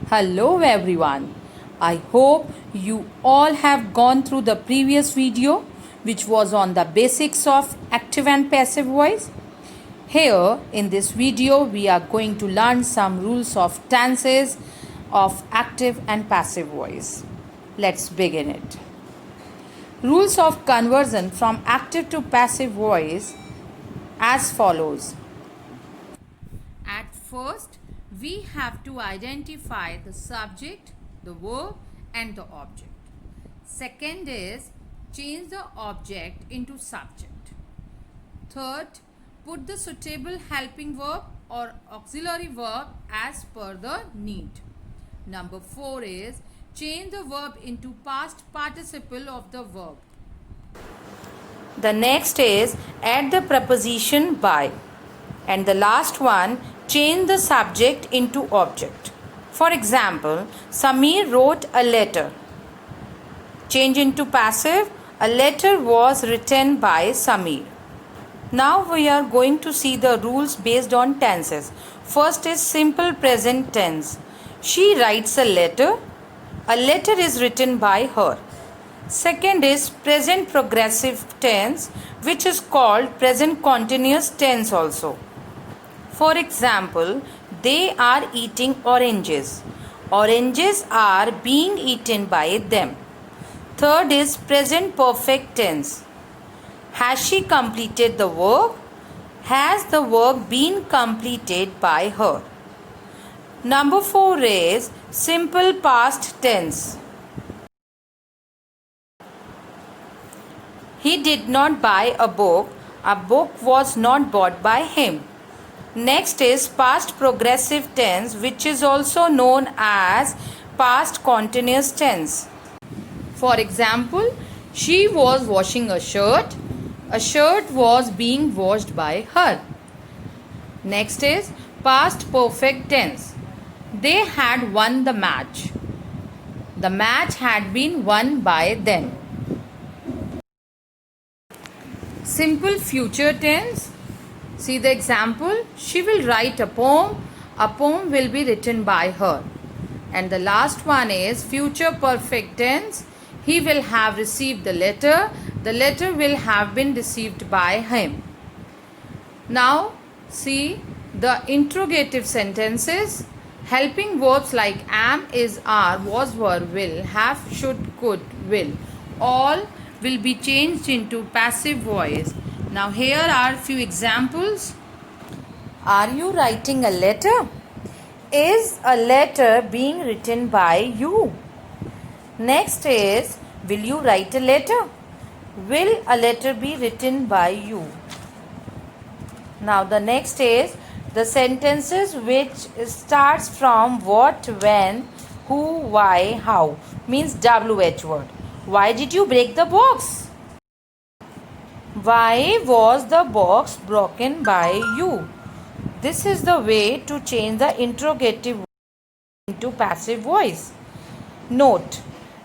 Hello everyone. I hope you all have gone through the previous video which was on the basics of active and passive voice. Here in this video we are going to learn some rules of tenses of active and passive voice. Let's begin it. Rules of conversion from active to passive voice as follows. At first, we have to identify the subject, the verb and the object. Second is change the object into subject. Third, put the suitable helping verb or auxiliary verb as per the need. Number 4 is change the verb into past participle of the verb. The next is add the preposition by. And the last one, change the subject into object. For example, Samir wrote a letter. Change into passive, a letter was written by Samir. Now we are going to see the rules based on tenses. First is simple present tense. She writes a letter. A letter is written by her. Second is present progressive tense, which is called present continuous tense also. For example, they are eating oranges. Oranges are being eaten by them. Third is present perfect tense. Has she completed the work? Has the work been completed by her? Number 4 is simple past tense. He did not buy a book. A book was not bought by him. Next is past progressive tense, which is also known as past continuous tense. For example, she was washing a shirt. A shirt was being washed by her. Next is past perfect tense. They had won the match. The match had been won by them. Simple future tense. See the example. She will write a poem. A poem will be written by her. And the last one is future perfect tense. He will have received the letter. The letter will have been received by him. Now see the interrogative sentences. Helping verbs like am, is, are, was, were, will, have, should, could, will. All will be changed into passive voice. Now here are few examples. Are you writing a letter? Is a letter being written by you? Next is, will you write a letter? Will a letter be written by you? Now the next is the sentences which starts from what, when, who, why, how, means WH word. Why did you break the box? Why was the box broken by you? This is the way to change the interrogative into passive voice. Note,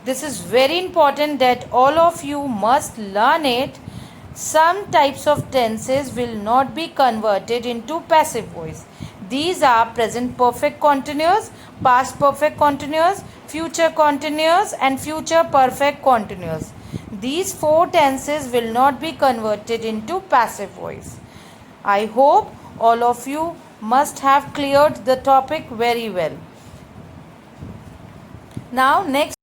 this is very important that all of you must learn it. Some types of tenses will not be converted into passive voice. These are present perfect continuous, past perfect continuous, future continuous and future perfect continuous. These 4 tenses will not be converted into passive voice. I hope all of you must have cleared the topic very well. Now next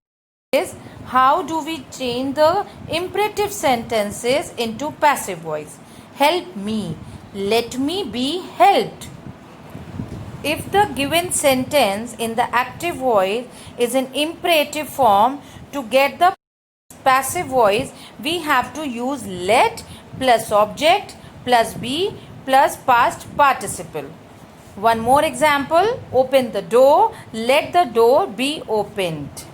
is how do we change the imperative sentences into passive voice. Help me. Let me be helped. If the given sentence in the active voice is in imperative form, to get the passive voice, we have to use let plus object plus be plus past participle. One more example. Open the door. Let the door be opened.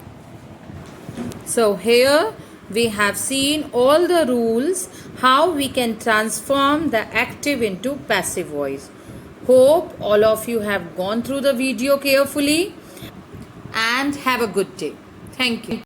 So here we have seen all the rules how we can transform the active into passive voice. Hope all of you have gone through the video carefully and have a good day. Thank you.